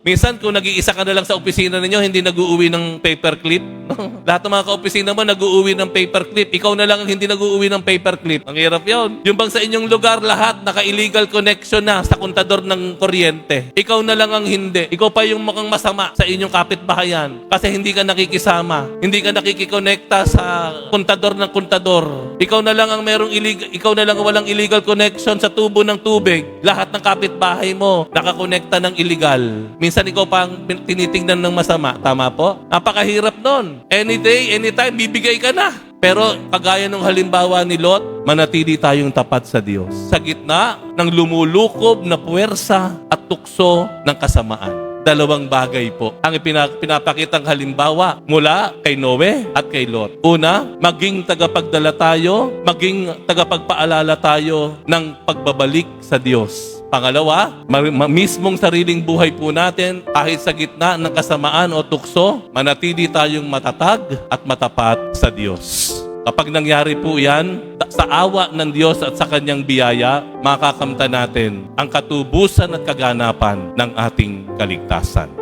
Minsan, kung nag-iisa ka na lang sa opisina ninyo, hindi nag-uuwi ng paperclip. Lahat ng mga ka-opisina mo, nag-uuwi ng paperclip. Ikaw na lang ang hindi nag-uuwi ng paperclip. Ang hirap yun. Yung bang sa inyong lugar, lahat naka-illegal connection na sa kontador ng kuryente. Ikaw na lang ang hindi. Ikaw pa yung mukhang masama sa inyong kapitbahayan. Kasi hindi ka nakikisama. Hindi ka nakikikonekta sa kontador ng kontador. Ikaw na lang ang merong illegal, ikaw na lang ang walang illegal connection sa tubo ng tubig. Lahat ng kapitbahay mo, nakakonekta ng illegal. Minsan ikaw pa ang tinitingnan ng masama. Tama po? Napakahirap nun. Any day, anytime, bibigay ka na. Pero kagaya ng halimbawa ni Lot, manatili tayong tapat sa Diyos. Sa gitna ng lumulukob na puwersa at tukso ng kasamaan. Dalawang bagay po ang pinapakitang halimbawa mula kay Noe at kay Lot. Una, maging tagapagdala tayo, maging tagapagpaalala tayo ng pagbabalik sa Diyos. Pangalawa, mismong sariling buhay po natin, kahit sa gitna ng kasamaan o tukso, manatili tayong matatag at matapat sa Diyos. Kapag nangyari po yan, sa awa ng Diyos at sa Kanyang biyaya, makakamtan natin ang katubusan at kaganapan ng ating kaligtasan.